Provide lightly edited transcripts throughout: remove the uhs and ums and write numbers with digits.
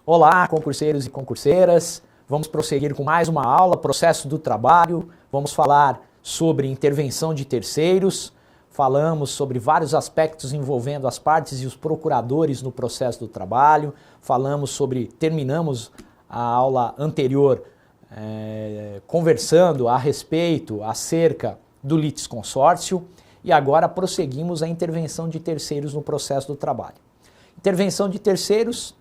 Olá, concurseiros e concurseiras. Vamos prosseguir com mais uma aula, processo do trabalho. Vamos falar sobre intervenção de terceiros. Falamos sobre vários aspectos envolvendo as partes e os procuradores no processo do trabalho. Terminamos a aula anterior conversando a respeito, acerca do litisconsórcio. E agora prosseguimos a intervenção de terceiros no processo do trabalho. Intervenção de terceiros,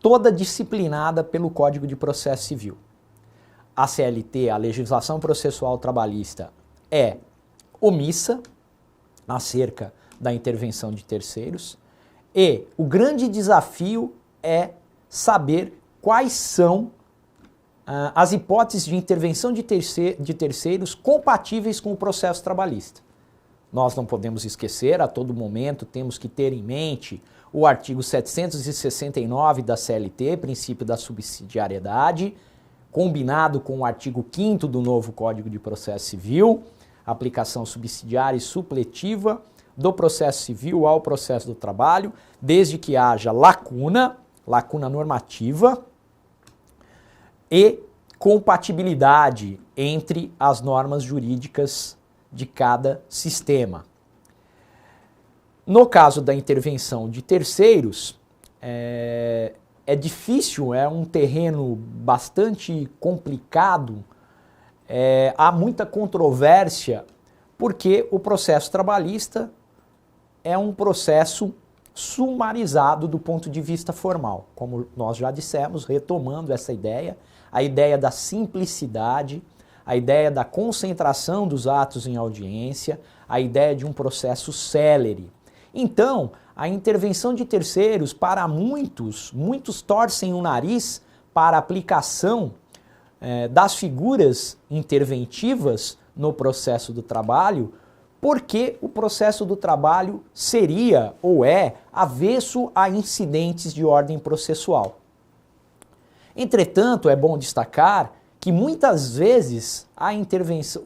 toda disciplinada pelo Código de Processo Civil. A CLT, a Legislação Processual Trabalhista, é omissa acerca da intervenção de terceiros e o grande desafio é saber quais são as hipóteses de intervenção de terceiros compatíveis com o processo trabalhista. Nós não podemos esquecer, a todo momento temos que ter em mente o artigo 769 da CLT, princípio da subsidiariedade, combinado com o artigo 5º do novo Código de Processo Civil, aplicação subsidiária e supletiva do processo civil ao processo do trabalho, desde que haja lacuna normativa e compatibilidade entre as normas jurídicas de cada sistema. No caso da intervenção de terceiros, é difícil, é um terreno bastante complicado, há muita controvérsia, porque o processo trabalhista é um processo sumarizado do ponto de vista formal. Como nós já dissemos, retomando essa ideia, a ideia da simplicidade, a ideia da concentração dos atos em audiência, a ideia de um processo célere. Então, a intervenção de terceiros, para muitos torcem o nariz para a aplicação das figuras interventivas no processo do trabalho, porque o processo do trabalho seria ou é avesso a incidentes de ordem processual. Entretanto, é bom destacar que muitas vezes a intervenção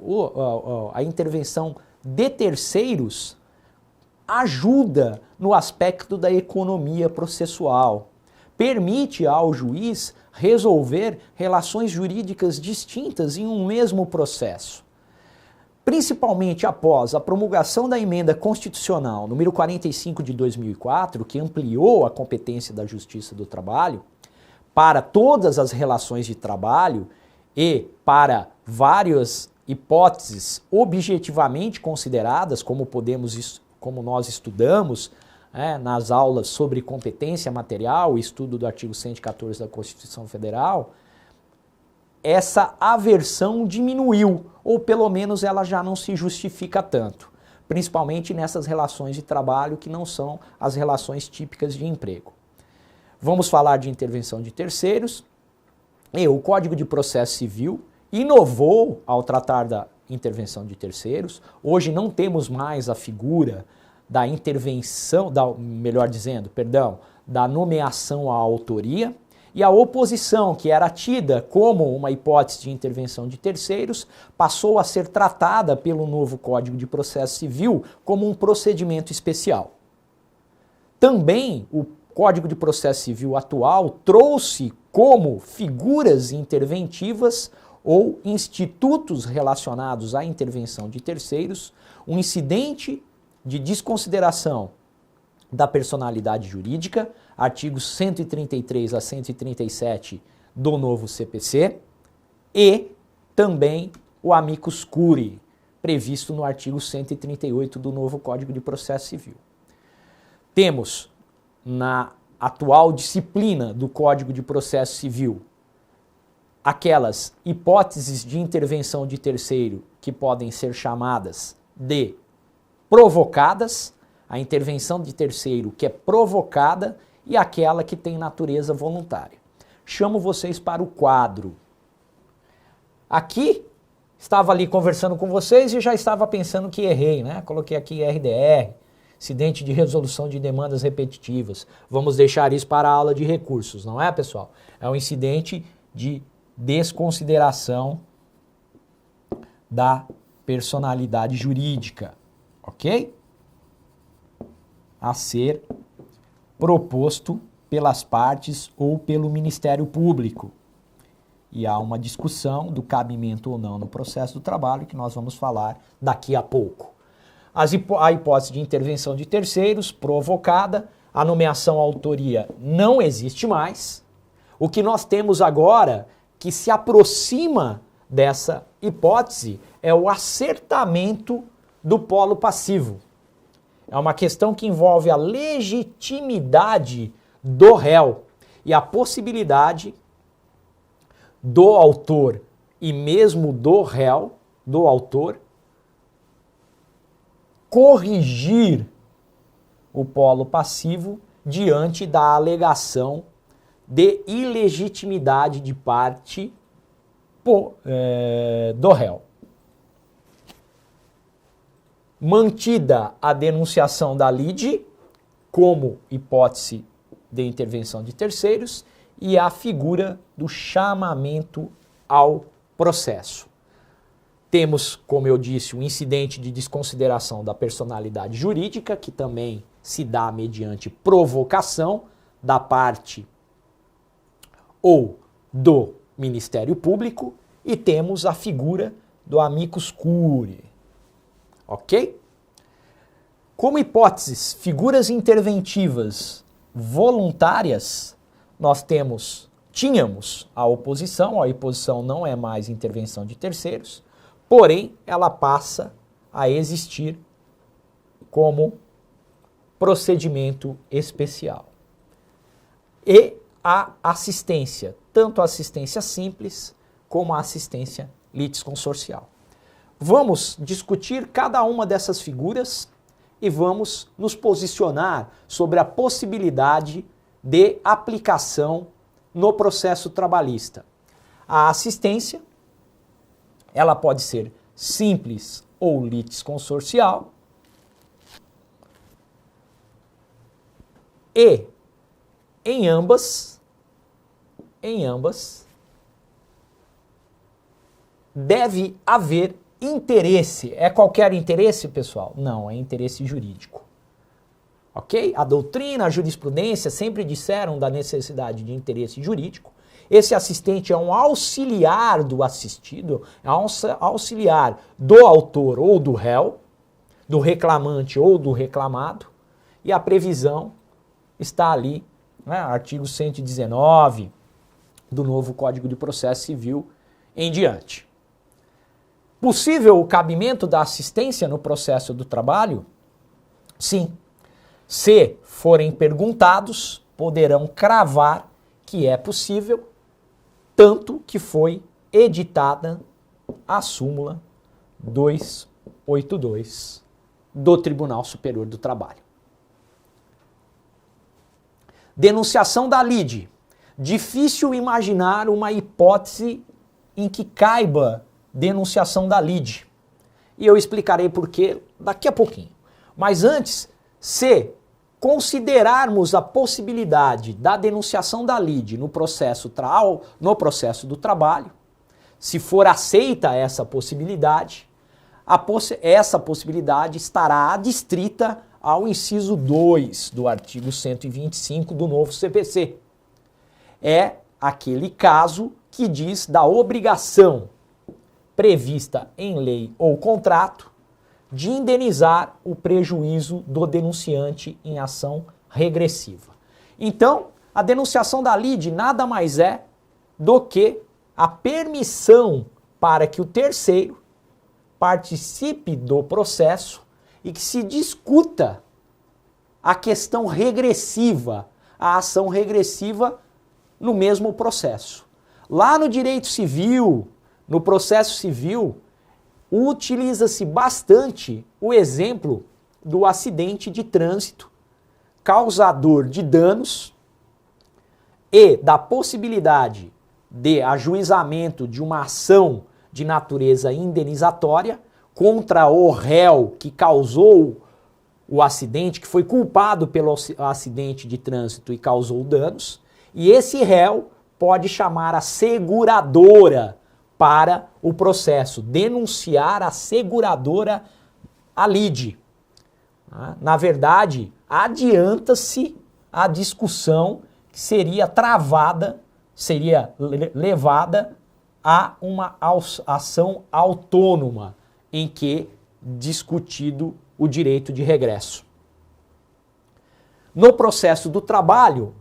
de terceiros ajuda no aspecto da economia processual, permite ao juiz resolver relações jurídicas distintas em um mesmo processo. Principalmente após a promulgação da emenda constitucional número 45 de 2004, que ampliou a competência da Justiça do Trabalho para todas as relações de trabalho e para várias hipóteses objetivamente consideradas, como nós estudamos nas aulas sobre competência material, estudo do artigo 114 da Constituição Federal, essa aversão diminuiu, ou pelo menos ela já não se justifica tanto, principalmente nessas relações de trabalho que não são as relações típicas de emprego. Vamos falar de intervenção de terceiros. E o Código de Processo Civil inovou ao tratar da intervenção de terceiros. Hoje não temos mais a figura da intervenção, da nomeação à autoria, e a oposição, que era tida como uma hipótese de intervenção de terceiros, passou a ser tratada pelo novo Código de Processo Civil como um procedimento especial. Também o Código de Processo Civil atual trouxe como figuras interventivas ou institutos relacionados à intervenção de terceiros um incidente de desconsideração da personalidade jurídica, artigos 133 a 137 do novo CPC, e também o amicus curiae, previsto no artigo 138 do novo Código de Processo Civil. Temos na atual disciplina do Código de Processo Civil aquelas hipóteses de intervenção de terceiro que podem ser chamadas de provocadas, a intervenção de terceiro que é provocada e aquela que tem natureza voluntária. Chamo vocês para o quadro. Aqui, estava ali conversando com vocês e já estava pensando que errei, né? Coloquei aqui RDR, incidente de resolução de demandas repetitivas. Vamos deixar isso para a aula de recursos, não é, pessoal? É um incidente de desconsideração da personalidade jurídica, ok? A ser proposto pelas partes ou pelo Ministério Público. E há uma discussão do cabimento ou não no processo do trabalho que nós vamos falar daqui a pouco. A hipótese de intervenção de terceiros provocada, a nomeação à autoria não existe mais. O que nós temos agora que se aproxima dessa hipótese é o acertamento do polo passivo. É uma questão que envolve a legitimidade do réu e a possibilidade do autor e mesmo do réu, do autor, corrigir o polo passivo diante da alegação de ilegitimidade de parte do réu. Mantida a denunciação da lide como hipótese de intervenção de terceiros e a figura do chamamento ao processo. Temos, como eu disse, um incidente de desconsideração da personalidade jurídica, que também se dá mediante provocação da parte ou do Ministério Público, e temos a figura do amicus curiae. Ok? Como hipóteses, figuras interventivas voluntárias, nós tínhamos a oposição não é mais intervenção de terceiros, porém ela passa a existir como procedimento especial. E a assistência, tanto a assistência simples como a assistência litisconsorcial. Vamos discutir cada uma dessas figuras e vamos nos posicionar sobre a possibilidade de aplicação no processo trabalhista. A assistência, ela pode ser simples ou litisconsorcial, e em ambas deve haver interesse. É qualquer interesse, pessoal? Não, é interesse jurídico. Ok? A doutrina, a jurisprudência sempre disseram da necessidade de interesse jurídico. Esse assistente é um auxiliar do assistido, é um auxiliar do autor ou do réu, do reclamante ou do reclamado, e a previsão está ali, né, artigo 119 do novo Código de Processo Civil em diante. Possível o cabimento da assistência no processo do trabalho? Sim. Se forem perguntados, poderão cravar que é possível, tanto que foi editada a súmula 282 do Tribunal Superior do Trabalho. Denunciação da lide. Difícil imaginar uma hipótese em que caiba denunciação da lide. E eu explicarei por quê daqui a pouquinho. Mas antes, se considerarmos a possibilidade da denunciação da lide no processo do trabalho, se for aceita essa possibilidade, essa possibilidade estará adstrita ao inciso 2 do artigo 125 do novo CPC. É aquele caso que diz da obrigação prevista em lei ou contrato de indenizar o prejuízo do denunciante em ação regressiva. Então, a denunciação da lide nada mais é do que a permissão para que o terceiro participe do processo e que se discuta a questão regressiva, a ação regressiva no mesmo processo. Lá no direito civil, no processo civil, utiliza-se bastante o exemplo do acidente de trânsito causador de danos e da possibilidade de ajuizamento de uma ação de natureza indenizatória contra o réu que causou o acidente, que foi culpado pelo acidente de trânsito e causou danos, e esse réu pode chamar a seguradora para o processo, denunciar a seguradora a lide. Na verdade, adianta-se a discussão seria travada, seria levada a uma ação autônoma em que discutido o direito de regresso. No processo do trabalho,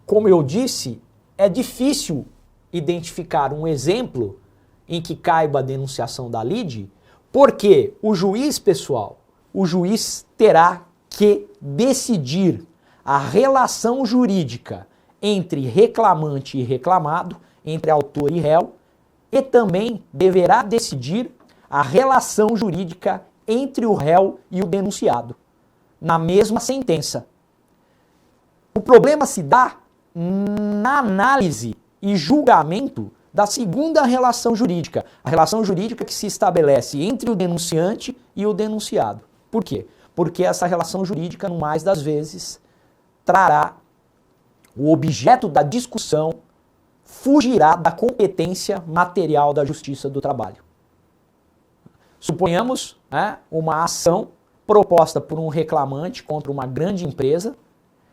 como eu disse, é difícil identificar um exemplo em que caiba a denunciação da lide, porque o juiz, pessoal, o juiz terá que decidir a relação jurídica entre reclamante e reclamado, entre autor e réu, e também deverá decidir a relação jurídica entre o réu e o denunciado, na mesma sentença. O problema se dá na análise e julgamento da segunda relação jurídica, a relação jurídica que se estabelece entre o denunciante e o denunciado. Por quê? Porque essa relação jurídica, no mais das vezes, trará o objeto da discussão, fugirá da competência material da Justiça do Trabalho. Suponhamos uma ação proposta por um reclamante contra uma grande empresa.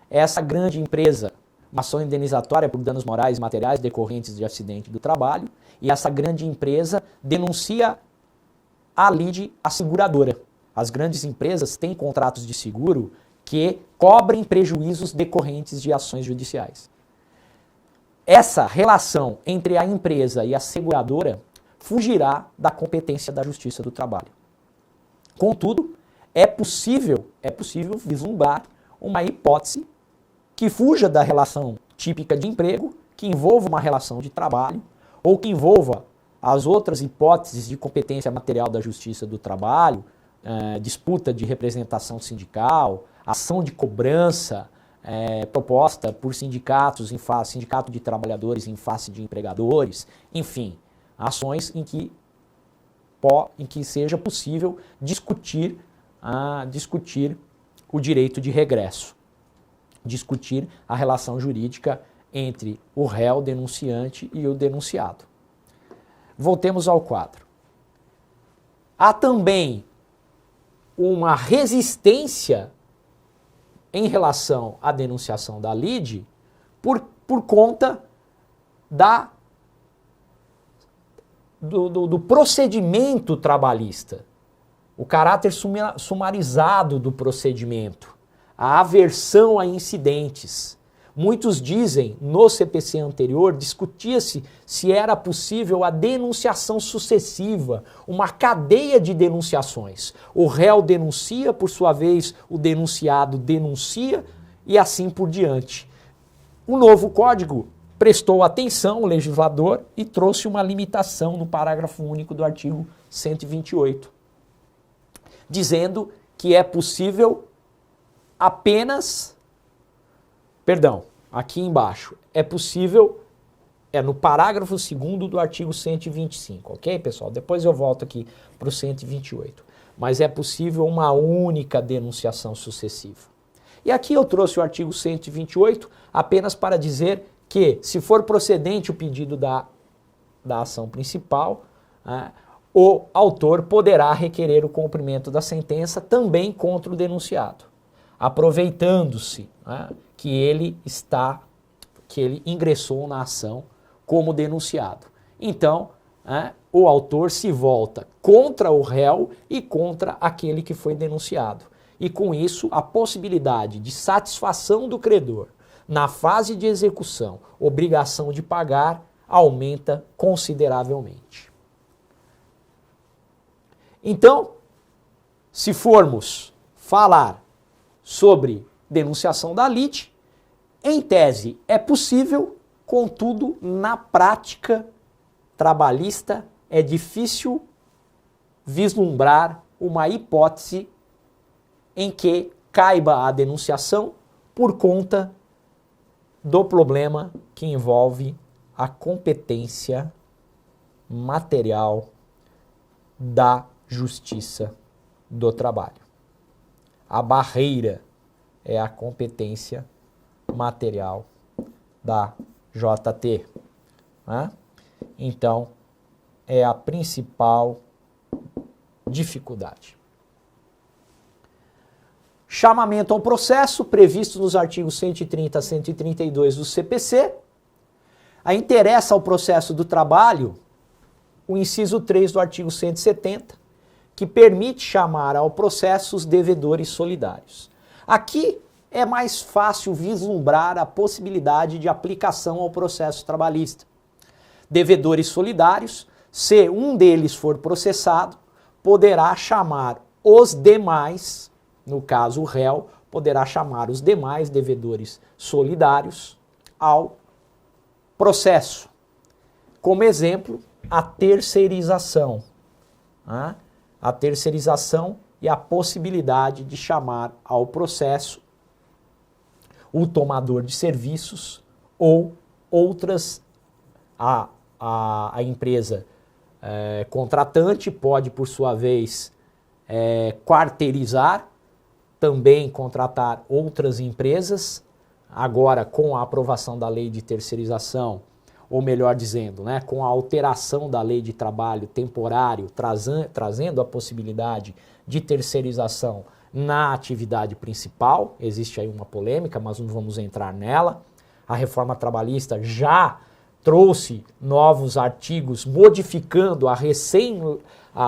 Essa grande empresa, uma ação indenizatória por danos morais e materiais decorrentes de acidente do trabalho, e essa grande empresa denuncia a lide seguradora. As grandes empresas têm contratos de seguro que cobrem prejuízos decorrentes de ações judiciais. Essa relação entre a empresa e a seguradora fugirá da competência da Justiça do Trabalho. Contudo, é possível vislumbrar uma hipótese que fuja da relação típica de emprego, que envolva uma relação de trabalho, ou que envolva as outras hipóteses de competência material da Justiça do Trabalho, disputa de representação sindical, ação de cobrança proposta por sindicatos, sindicato de trabalhadores em face de empregadores, enfim, ações em que seja possível discutir o direito de regresso, discutir a relação jurídica entre o réu denunciante e o denunciado. Voltemos ao quadro. Há também uma resistência em relação à denunciação da lide por conta do procedimento trabalhista, o caráter sumarizado do procedimento, a aversão a incidentes. Muitos dizem, no CPC anterior, discutia-se se era possível a denunciação sucessiva, uma cadeia de denunciações. O réu denuncia, por sua vez, o denunciado denuncia e assim por diante. O novo código prestou atenção, o legislador, e trouxe uma limitação no parágrafo único do artigo 128, dizendo que é possível aqui embaixo, é possível, no parágrafo 2º do artigo 125, ok, pessoal? Depois eu volto aqui para o 128. Mas é possível uma única denunciação sucessiva. E aqui eu trouxe o artigo 128 apenas para dizer que, se for procedente o pedido da ação principal, o autor poderá requerer o cumprimento da sentença também contra o denunciado, aproveitando-se que ele ingressou na ação como denunciado. Então, o autor se volta contra o réu e contra aquele que foi denunciado. E com isso, a possibilidade de satisfação do credor na fase de execução, obrigação de pagar, aumenta consideravelmente. Então, se formos falar sobre denunciação da lide, em tese é possível, contudo, na prática trabalhista é difícil vislumbrar uma hipótese em que caiba a denunciação por conta do problema que envolve a competência material da Justiça do Trabalho. A barreira é a competência material da JT. Então, é a principal dificuldade. chamamento ao processo previsto nos artigos 130 a 132 do CPC. Aí interessa ao processo do trabalho o inciso 3 do artigo 170, que permite chamar ao processo os devedores solidários. Aqui é mais fácil vislumbrar a possibilidade de aplicação ao processo trabalhista. Devedores solidários, se um deles for processado, poderá chamar os demais, no caso o réu, poderá chamar os demais devedores solidários ao processo. Como exemplo, a terceirização. A terceirização e a possibilidade de chamar ao processo o tomador de serviços ou outras, a empresa contratante pode, por sua vez, quarteirizar, também contratar outras empresas. Agora, com a aprovação da lei de terceirização, ou melhor dizendo, né, com a alteração da lei de trabalho temporário, trazendo a possibilidade de terceirização na atividade principal, existe aí uma polêmica, mas não vamos entrar nela. A reforma trabalhista já trouxe novos artigos modificando a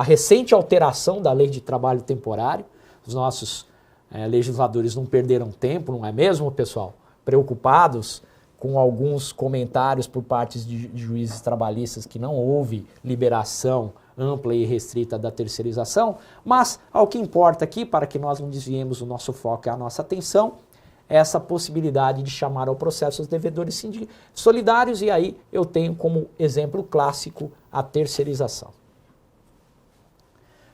recente alteração da lei de trabalho temporário. Os nossos legisladores não perderam tempo, não é mesmo, pessoal? Preocupados com alguns comentários por parte de juízes trabalhistas que não houve liberação ampla e restrita da terceirização, mas ao que importa aqui, para que nós não desviemos o nosso foco e a nossa atenção, essa possibilidade de chamar ao processo os devedores solidários, e aí eu tenho como exemplo clássico a terceirização.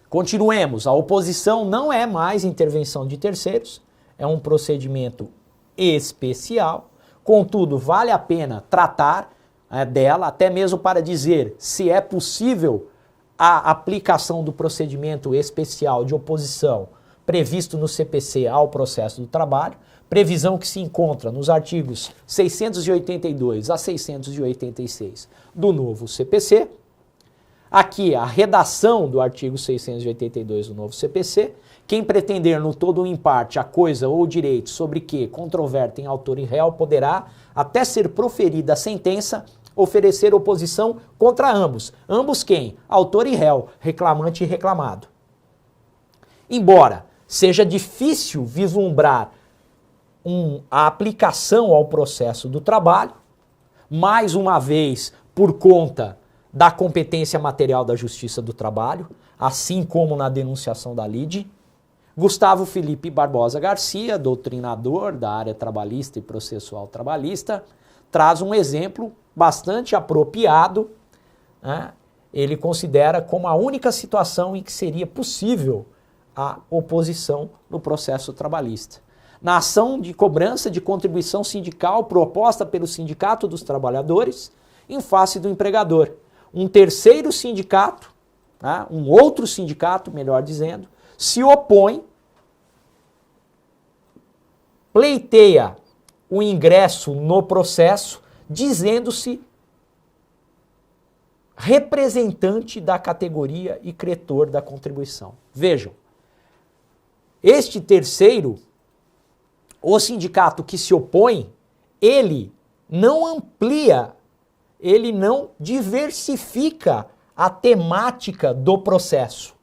Continuemos, a oposição não é mais intervenção de terceiros, é um procedimento especial, contudo, vale a pena tratar dela, até mesmo para dizer se é possível a aplicação do procedimento especial de oposição previsto no CPC ao processo do trabalho, previsão que se encontra nos artigos 682 a 686 do novo CPC. Aqui a redação do artigo 682 do novo CPC. Quem pretender no todo ou em parte a coisa ou direito sobre que controvertem autor e réu poderá, até ser proferida a sentença, oferecer oposição contra ambos. Ambos quem? Autor e réu, reclamante e reclamado. Embora seja difícil vislumbrar a aplicação ao processo do trabalho, mais uma vez por conta da competência material da Justiça do Trabalho, assim como na denunciação da lide, Gustavo Felipe Barbosa Garcia, doutrinador da área trabalhista e processual trabalhista, traz um exemplo bastante apropriado, né? Ele considera como a única situação em que seria possível a oposição no processo trabalhista. Na ação de cobrança de contribuição sindical proposta pelo Sindicato dos Trabalhadores em face do empregador. Um terceiro sindicato, né, um outro sindicato, melhor dizendo, se opõe, pleiteia o ingresso no processo, dizendo-se representante da categoria e cretor da contribuição. Vejam, este terceiro, o sindicato que se opõe, ele não amplia, ele não diversifica a temática do processo.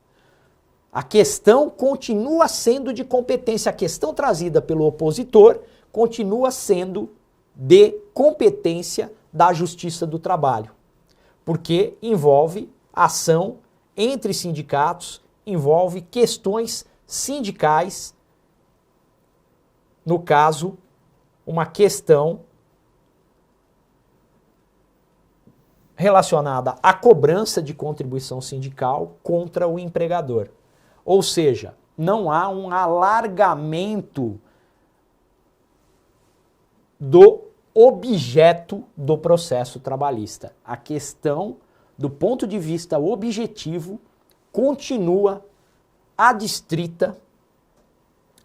A questão continua sendo de competência, a questão trazida pelo opositor continua sendo de competência da Justiça do Trabalho, porque envolve ação entre sindicatos, envolve questões sindicais, no caso, uma questão relacionada à cobrança de contribuição sindical contra o empregador. Ou seja, não há um alargamento do objeto do processo trabalhista. A questão, do ponto de vista objetivo, continua adstrita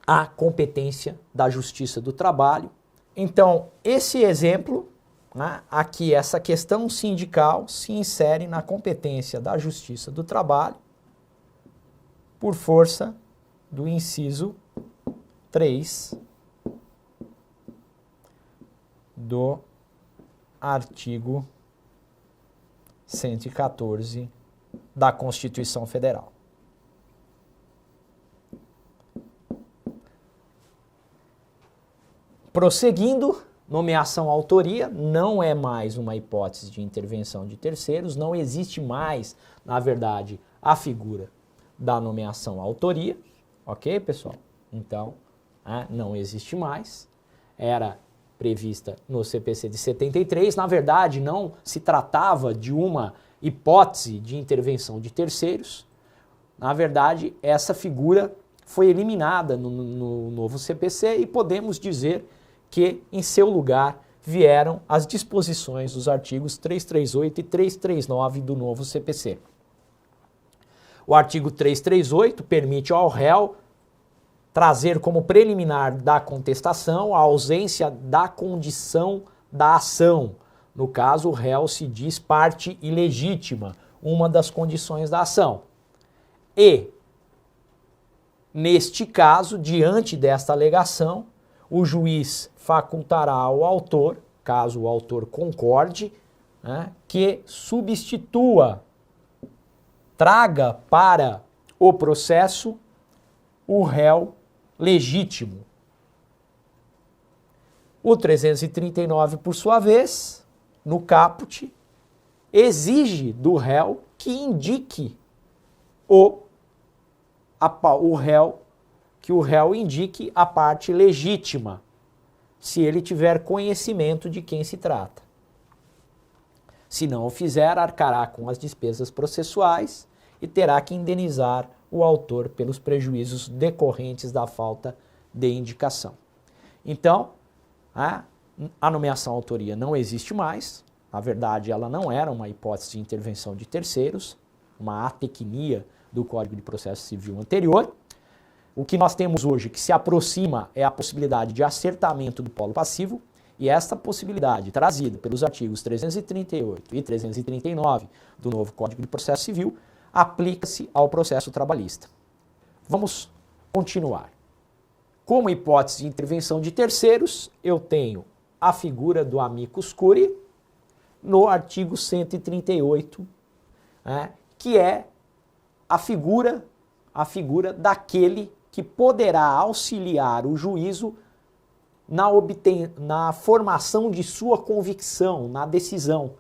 à competência da Justiça do Trabalho. Então, esse exemplo, né, aqui, essa questão sindical se insere na competência da Justiça do Trabalho por força do inciso 3 do artigo 114 da Constituição Federal. Prosseguindo, nomeação autoria não é mais uma hipótese de intervenção de terceiros, não existe mais, na verdade, a figura da nomeação autoria, ok, pessoal? Então, não existe mais, era prevista no CPC de 73, na verdade não se tratava de uma hipótese de intervenção de terceiros, na verdade essa figura foi eliminada no novo CPC e podemos dizer que em seu lugar vieram as disposições dos artigos 338 e 339 do novo CPC. O artigo 338 permite ao réu trazer como preliminar da contestação a ausência da condição da ação. No caso, o réu se diz parte ilegítima, uma das condições da ação. E, neste caso, diante desta alegação, o juiz facultará ao autor, caso o autor concorde, que substitua, traga para o processo o réu legítimo. O 339, por sua vez, no caput, exige do réu que indique o réu indique a parte legítima, se ele tiver conhecimento de quem se trata. Se não o fizer, arcará com as despesas processuais e terá que indenizar o autor pelos prejuízos decorrentes da falta de indicação. Então, a nomeação autoria não existe mais. Na verdade, ela não era uma hipótese de intervenção de terceiros, uma atecnia do Código de Processo Civil anterior. O que nós temos hoje que se aproxima é a possibilidade de acertamento do polo passivo, e esta possibilidade, trazida pelos artigos 338 e 339 do novo Código de Processo Civil, aplica-se ao processo trabalhista. Vamos continuar. Como hipótese de intervenção de terceiros, eu tenho a figura do amicus curiae no artigo 138, que é a figura daquele que poderá auxiliar o juízo na formação de sua convicção, na decisão.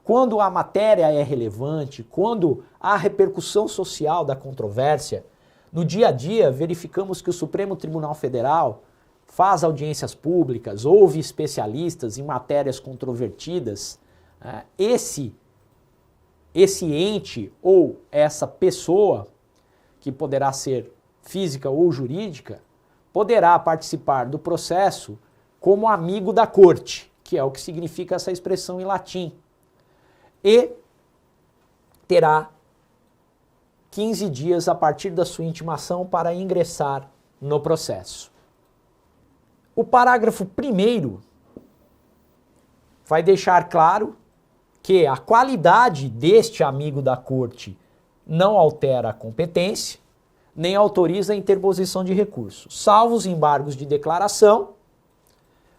Quando a matéria é relevante, quando há repercussão social da controvérsia, no dia a dia verificamos que o Supremo Tribunal Federal faz audiências públicas, ouve especialistas em matérias controvertidas. Esse ente ou essa pessoa, que poderá ser física ou jurídica, poderá participar do processo como amigo da corte, que é o que significa essa expressão em latim, e terá 15 dias a partir da sua intimação para ingressar no processo. O parágrafo 1º vai deixar claro que a qualidade deste amigo da corte não altera a competência, nem autoriza a interposição de recurso, salvo os embargos de declaração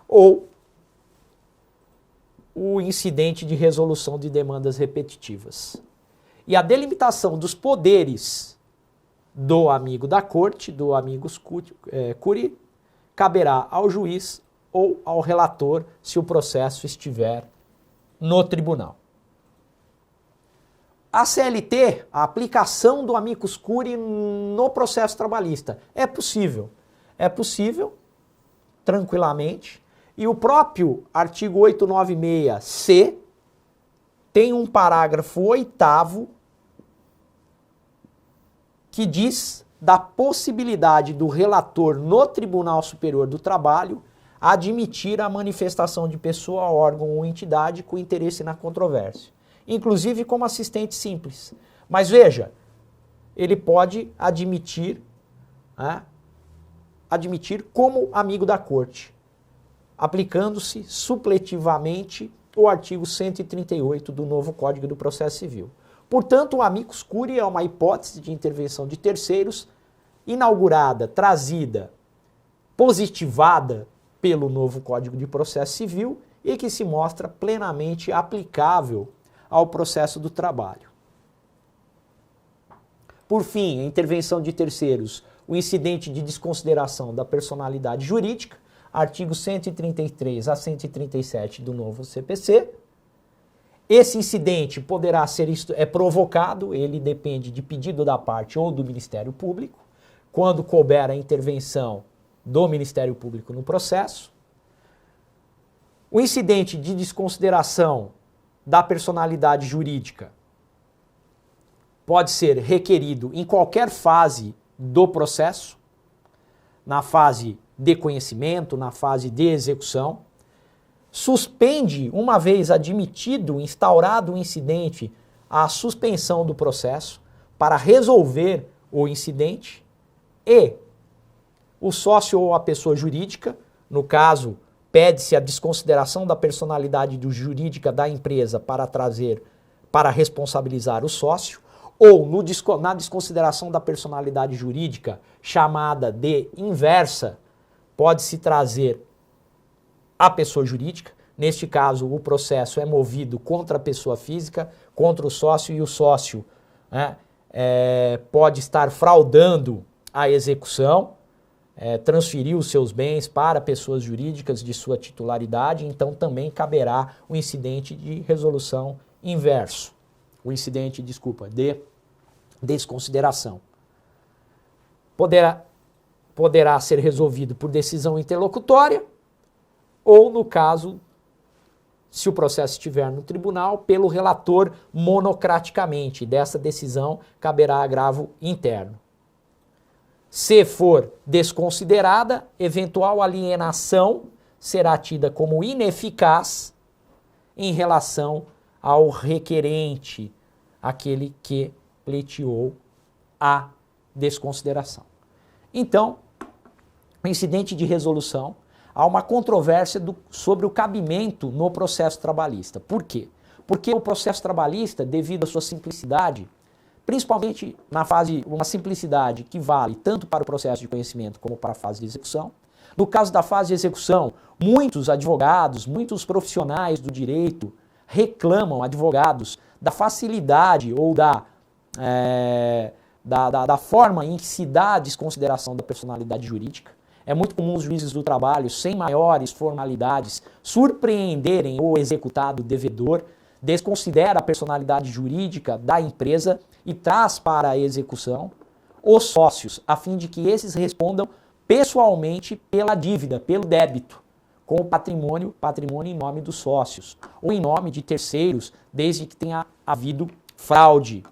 ou o incidente de resolução de demandas repetitivas. E a delimitação dos poderes do amigo da corte, do amicus curiae, caberá ao juiz ou ao relator se o processo estiver no tribunal. A CLT, a aplicação do amicus curiae no processo trabalhista, é possível tranquilamente, e o próprio artigo 896-C tem um parágrafo 8º que diz da possibilidade do relator no Tribunal Superior do Trabalho admitir a manifestação de pessoa, órgão ou entidade com interesse na controvérsia, inclusive como assistente simples. Mas veja, ele pode admitir como amigo da corte, aplicando-se supletivamente o artigo 138 do novo Código do Processo Civil. Portanto, o amicus curiae é uma hipótese de intervenção de terceiros inaugurada, trazida positivada pelo novo Código de Processo Civil e que se mostra plenamente aplicável ao processo do trabalho. Por fim, a intervenção de terceiros, o incidente de desconsideração da personalidade jurídica, artigos 133 a 137 do novo CPC. Esse incidente poderá ser provocado, ele depende de pedido da parte ou do Ministério Público, quando couber a intervenção do Ministério Público no processo. O incidente de desconsideração da personalidade jurídica pode ser requerido em qualquer fase do processo, na fase de conhecimento, na fase de execução. Suspende, uma vez admitido, instaurado o incidente, a suspensão do processo para resolver o incidente e o sócio ou a pessoa jurídica, no caso, pede-se a desconsideração da personalidade jurídica da empresa para responsabilizar o sócio, ou na desconsideração da personalidade jurídica, chamada de inversa, pode-se trazer a pessoa jurídica. Neste caso, o processo é movido contra a pessoa física, contra o sócio, e o sócio, né, pode estar fraudando a execução, transferir os seus bens para pessoas jurídicas de sua titularidade, então também caberá o incidente de resolução inverso. O incidente, de desconsideração. Poderá ser resolvido por decisão interlocutória ou, no caso, se o processo estiver no tribunal, pelo relator monocraticamente. Dessa decisão caberá agravo interno. Se for desconsiderada, eventual alienação será tida como ineficaz em relação ao requerente, aquele que pleiteou a desconsideração. Então, o incidente de resolução, há uma controvérsia sobre o cabimento no processo trabalhista. Por quê? Porque o processo trabalhista, devido à sua simplicidade, principalmente na fase, uma simplicidade que vale tanto para o processo de conhecimento como para a fase de execução. No caso da fase de execução, muitos advogados, muitos profissionais do direito reclamam, advogados, da facilidade ou da forma em que se dá a desconsideração da personalidade jurídica. É muito comum os juízes do trabalho, sem maiores formalidades, surpreenderem o executado devedor, desconsidera a personalidade jurídica da empresa e traz para a execução os sócios, a fim de que esses respondam pessoalmente pela dívida, pelo débito, com o patrimônio em nome dos sócios, ou em nome de terceiros, desde que tenha havido fraude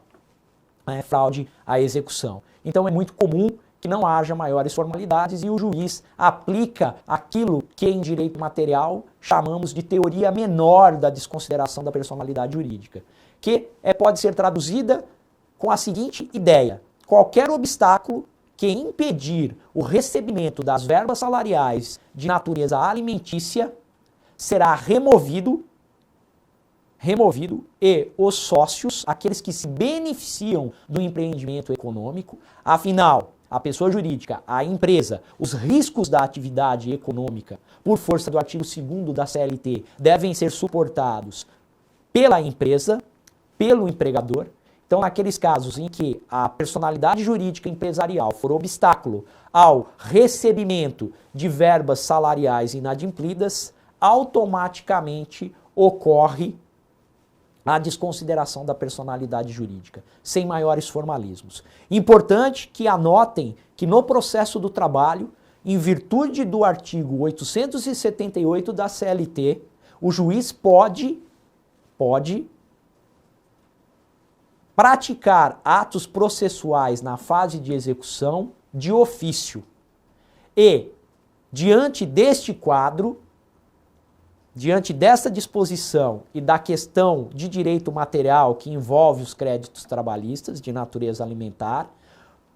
à execução. Então é muito comum que não haja maiores formalidades e o juiz aplica aquilo que em direito material chamamos de teoria menor da desconsideração da personalidade jurídica, que pode ser traduzida com a seguinte ideia: qualquer obstáculo que impedir o recebimento das verbas salariais de natureza alimentícia será removido e os sócios, aqueles que se beneficiam do empreendimento econômico, afinal, a pessoa jurídica, a empresa, os riscos da atividade econômica, por força do artigo 2º da CLT, devem ser suportados pela empresa, pelo empregador. Então, naqueles casos em que a personalidade jurídica empresarial for obstáculo ao recebimento de verbas salariais inadimplidas, automaticamente ocorre a desconsideração da personalidade jurídica, sem maiores formalismos. Importante que anotem que no processo do trabalho, em virtude do artigo 878 da CLT, o juiz pode praticar atos processuais na fase de execução de ofício. E, diante deste quadro, diante dessa disposição e da questão de direito material que envolve os créditos trabalhistas de natureza alimentar,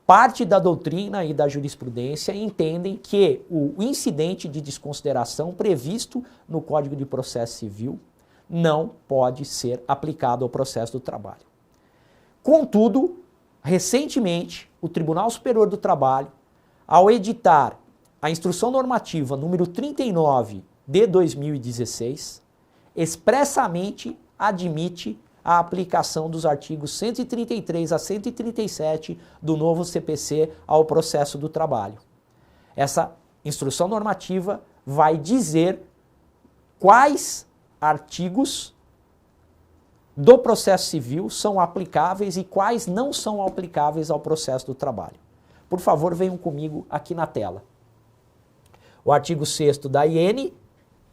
parte da doutrina e da jurisprudência entendem que o incidente de desconsideração previsto no Código de Processo Civil não pode ser aplicado ao processo do trabalho. Contudo, recentemente, o Tribunal Superior do Trabalho, ao editar a Instrução Normativa número 39 de 2016 expressamente admite a aplicação dos artigos 133 a 137 do novo CPC ao processo do trabalho. Essa instrução normativa vai dizer quais artigos do processo civil são aplicáveis e quais não são aplicáveis ao processo do trabalho. Por favor, venham comigo aqui na tela. O artigo 6º da IN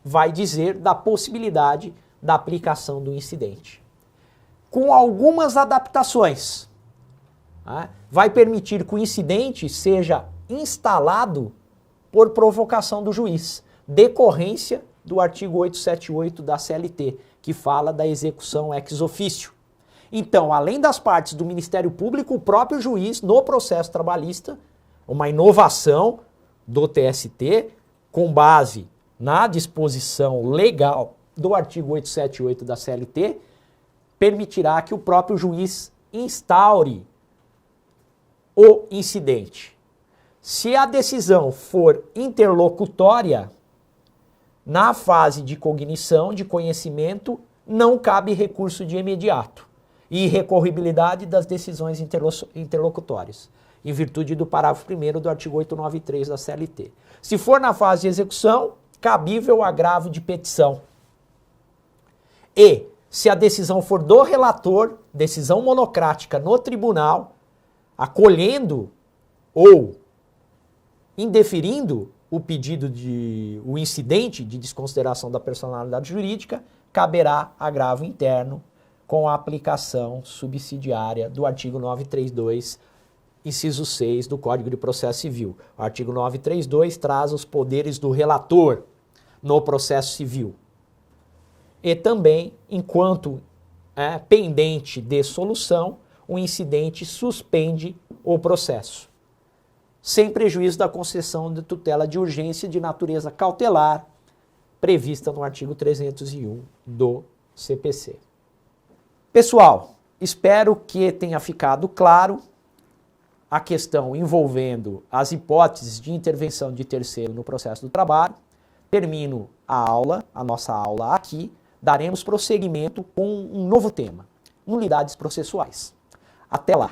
vai dizer da possibilidade da aplicação do incidente. Com algumas adaptações. Vai permitir que o incidente seja instalado por provocação do juiz, decorrência do artigo 878 da CLT, que fala da execução ex officio. Então, além das partes do Ministério Público, o próprio juiz, no processo trabalhista, uma inovação do TST, com base na disposição legal do artigo 878 da CLT, permitirá que o próprio juiz instaure o incidente. Se a decisão for interlocutória, na fase de cognição, de conhecimento, não cabe recurso de imediato e recorribilidade das decisões interlocutórias, em virtude do parágrafo 1º do artigo 893 da CLT. Se for na fase de execução, cabível o agravo de petição. E, se a decisão for do relator, decisão monocrática no tribunal, acolhendo ou indeferindo o pedido o incidente de desconsideração da personalidade jurídica, caberá agravo interno com a aplicação subsidiária do artigo 932, inciso 6 do Código de Processo Civil. O artigo 932 traz os poderes do relator no processo civil. E também, enquanto pendente de solução, o incidente suspende o processo, sem prejuízo da concessão de tutela de urgência de natureza cautelar, prevista no artigo 301 do CPC. Pessoal, espero que tenha ficado claro a questão envolvendo as hipóteses de intervenção de terceiro no processo do trabalho. Termino a nossa aula aqui. Daremos prosseguimento com um novo tema, nulidades processuais. Até lá!